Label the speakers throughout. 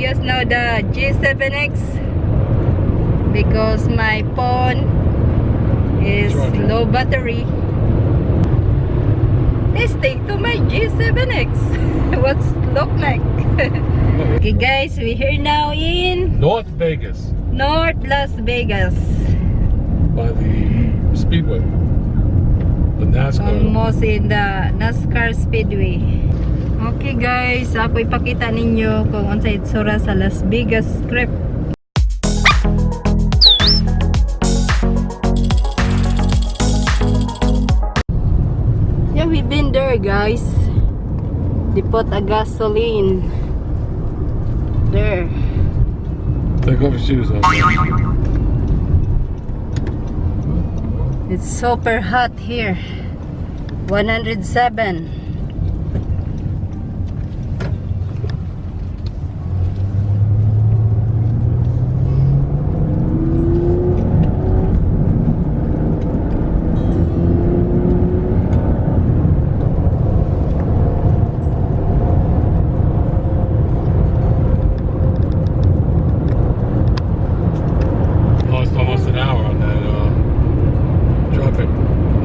Speaker 1: use now the G7X because my phone is low battery. Testing to my G7X. What's look like? Okay guys, we're here now in
Speaker 2: North Vegas.
Speaker 1: North Las Vegas.
Speaker 2: By the Speedway. The NASCAR.
Speaker 1: Almost in the NASCAR Speedway. Okay guys, ako ipakita ninyo kung unsa itsura sa Las Vegas Strip. Yeah, we've been there guys. They put a gasoline there.
Speaker 2: Take off your shoes.
Speaker 1: It's super hot here. 107.
Speaker 2: Lost almost an hour on that traffic.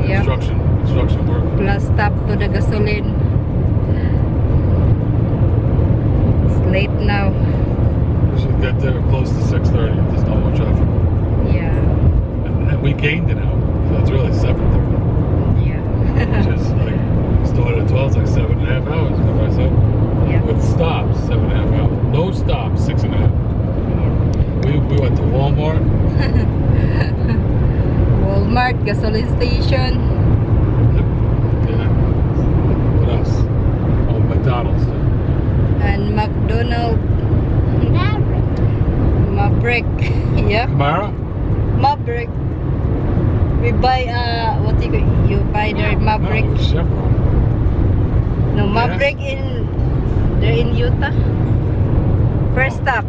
Speaker 1: Yep.
Speaker 2: Construction work.
Speaker 1: Plus stop to the gasoline. It's late now.
Speaker 2: We should get there close to 6:30. There's no more traffic.
Speaker 1: Yeah.
Speaker 2: And we gained an hour. So it's really 7:30.
Speaker 1: Yeah.
Speaker 2: Which is like, started at 12, it's like 7.5 hours. If I said.
Speaker 1: Yeah.
Speaker 2: With stops, 7.5 hours. No stops, 6.5. We went to Walmart.
Speaker 1: Walmart, gasoline station.
Speaker 2: Yeah. What else? Oh, McDonald's.
Speaker 1: And McDonald's. Maverick. Yeah.
Speaker 2: Camara?
Speaker 1: Maverick. We buy what you buy there Maverick.
Speaker 2: No, Chevron.
Speaker 1: No, Maverick they're in Utah. First stop.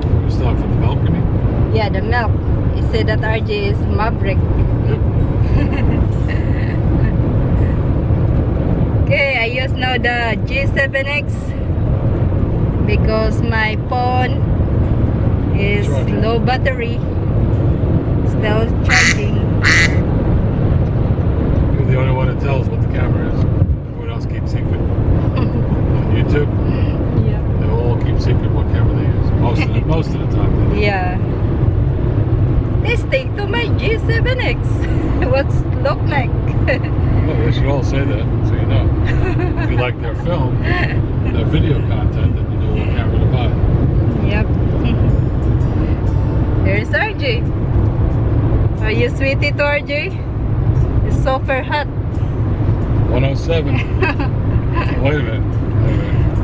Speaker 2: You stop for the milk, you mean?
Speaker 1: Yeah, the milk. He said that RJ is Maverick.
Speaker 2: Yep.
Speaker 1: Okay, I use now the G7X because my phone is low battery. Still charging.
Speaker 2: You're the only one that tells what the camera is. Everyone else keeps secret. On YouTube,
Speaker 1: Yeah.
Speaker 2: they all keep secret what camera they use. Most of the time. They do.
Speaker 1: Yeah. Testing to my G7X. What's look like?
Speaker 2: Well, they should all say that, so you know. If you like their film, their video content, then you know what camera to buy.
Speaker 1: Yep. There's RJ. Are you sweetie to RJ? It's super hot.
Speaker 2: 107. Wait a minute.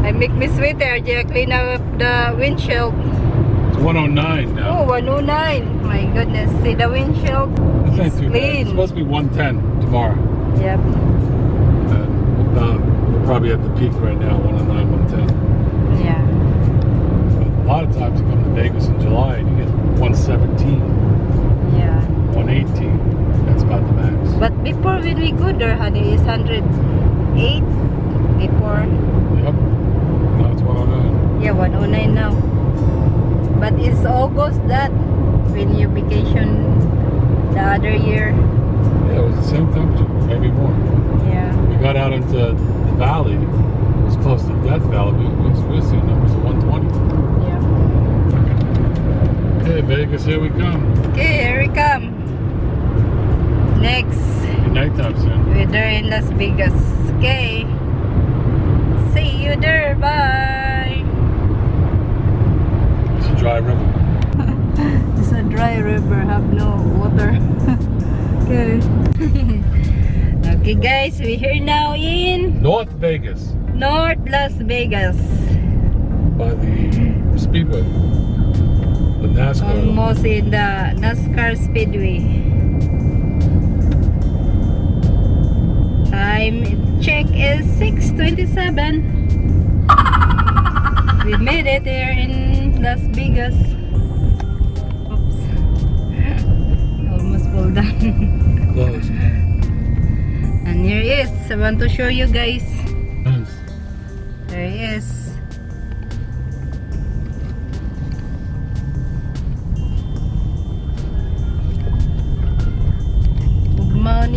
Speaker 1: I make me sweetie RJ. I clean up the windshield.
Speaker 2: It's 109 now.
Speaker 1: Oh, 109. My goodness. See the windshield?
Speaker 2: It's not
Speaker 1: It's
Speaker 2: too bad. It's
Speaker 1: clean.
Speaker 2: supposed to be 110 tomorrow.
Speaker 1: Yep.
Speaker 2: We're probably at the peak right now, 109, 110.
Speaker 1: Yeah.
Speaker 2: But a lot of times you come to Vegas in July and you get 117,
Speaker 1: Yeah.
Speaker 2: 118. That's about the max.
Speaker 1: But before when we go there, honey, it's 108 before.
Speaker 2: Yep. Now it's 109.
Speaker 1: Yeah, 109 now. But it's August that when you vacation the other year.
Speaker 2: Yeah, it was the same temperature, maybe more.
Speaker 1: Yeah.
Speaker 2: We got out into the valley. It was close to Death Valley. We're seeing numbers of 120.
Speaker 1: Yeah.
Speaker 2: Okay, Vegas, here we come.
Speaker 1: Okay, here we come. Next,
Speaker 2: Good nighttime soon.
Speaker 1: we're there in Las Vegas. Okay. See you there. Bye.
Speaker 2: It's a dry river.
Speaker 1: It's a dry river, have no water. Okay. Okay guys, we're here now in
Speaker 2: North Vegas.
Speaker 1: North Las Vegas.
Speaker 2: By the Speedway. The NASCAR.
Speaker 1: Almost in the NASCAR Speedway. Time check is 6:27. We made it here in Las Vegas. Oops. Almost pulled down.
Speaker 2: Close.
Speaker 1: And here he is. I want to show you guys.
Speaker 2: Nice.
Speaker 1: There he is.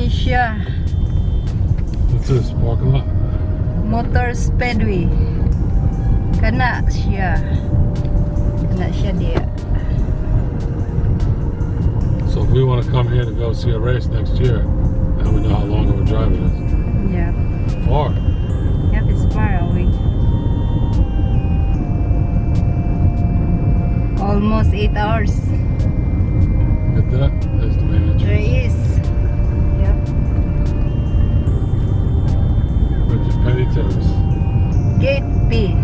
Speaker 1: ni siya.
Speaker 2: What's this? Parking lot?
Speaker 1: Motor Speedway. Kana siya dia.
Speaker 2: So if we want to come here to go see a race next year, now we know how long of a drive it is.
Speaker 1: Yep.
Speaker 2: Far.
Speaker 1: Yep, it's far away. Almost 8 hours.
Speaker 2: Get that? There's the main
Speaker 1: There
Speaker 2: entrance.
Speaker 1: is. Yep.
Speaker 2: Bridget Petty Terrace.
Speaker 1: Gate B.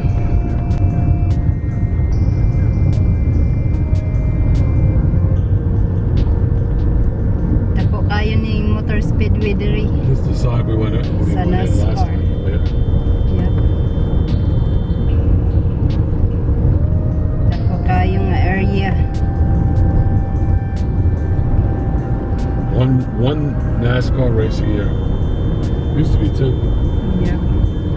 Speaker 1: Dako kayo ning Motor Speedway diri.
Speaker 2: This is the side we went in
Speaker 1: Sa
Speaker 2: last
Speaker 1: NASCAR.
Speaker 2: time. Yeah.
Speaker 1: Yep. Dako kayo nga area.
Speaker 2: One NASCAR race a year. Used to be two.
Speaker 1: Yep.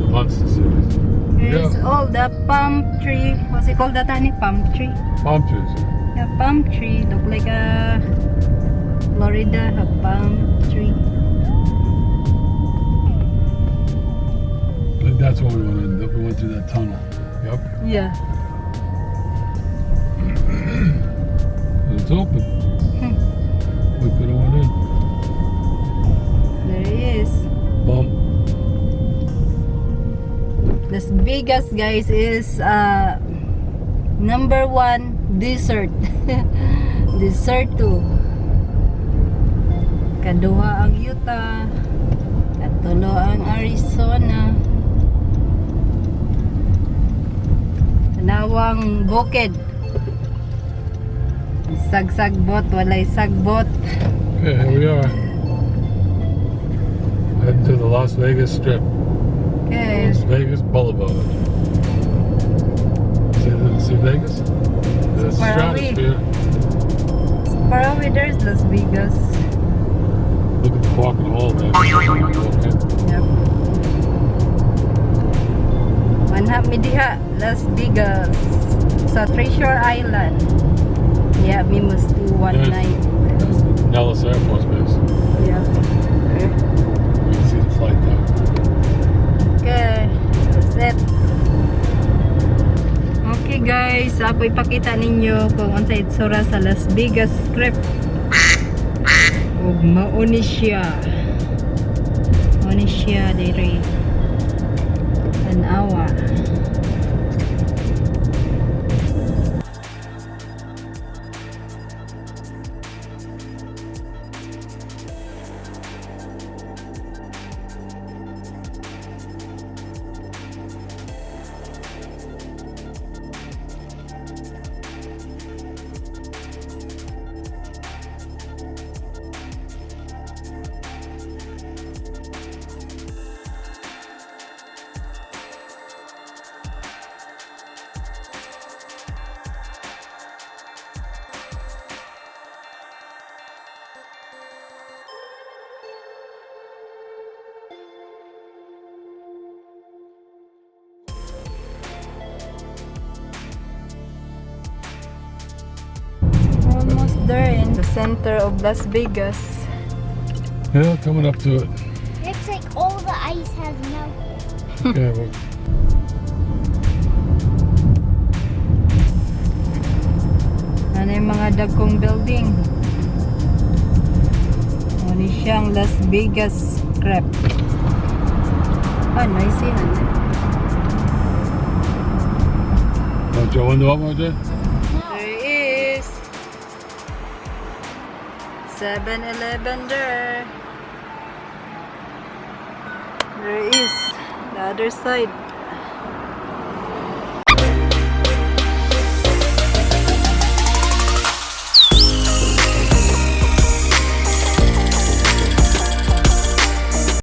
Speaker 2: Monster Series.
Speaker 1: Here's
Speaker 2: Yeah.
Speaker 1: all the palm tree. What's it called that, honey? Palm tree.
Speaker 2: Palm trees.
Speaker 1: Yeah, palm tree. Look like a Florida, a palm tree.
Speaker 2: I think that's what we went in. We went through that tunnel. Yep.
Speaker 1: Yeah.
Speaker 2: It's open. We could have went in.
Speaker 1: There he is.
Speaker 2: Bump.
Speaker 1: Las Vegas, guys, is number 1 desert. Desert 2. Kaduha ang Utah. Katulo ang Arizona. Tanawang bukid. Sagsagbot, walay sagbot.
Speaker 2: Okay, here we are. Heading to the Las Vegas Strip.
Speaker 1: Okay.
Speaker 2: Las Vegas Boulevard. See Vegas? The
Speaker 1: Far away.
Speaker 2: stratosphere.
Speaker 1: Far away, there's Las Vegas.
Speaker 2: Look at the parking hall there. Okay.
Speaker 1: Yep. Manhap mi diha, Las Vegas. Sa Treasure Island. Yeah, we must do one
Speaker 2: There's-
Speaker 1: night.
Speaker 2: There's Nellis Air Force Base.
Speaker 1: Yeah.
Speaker 2: You can see the flight there.
Speaker 1: Okay. That's it. Okay guys, ako ipakita ninyo kung unsay itsura sa Las Vegas Strip. Ug mao ni siya. Mao ni siya diri. Tanawa. Almost there in the center of Las Vegas.
Speaker 2: Yeah, coming up to it.
Speaker 3: Looks like all the ice has melted.
Speaker 2: Okay, well,
Speaker 1: Ano yung mga dagkong building? Ano siyang Las Vegas Strip. Ah, nice yan.
Speaker 2: want your window up right there?
Speaker 1: There is 7-Eleven there. There is the other side.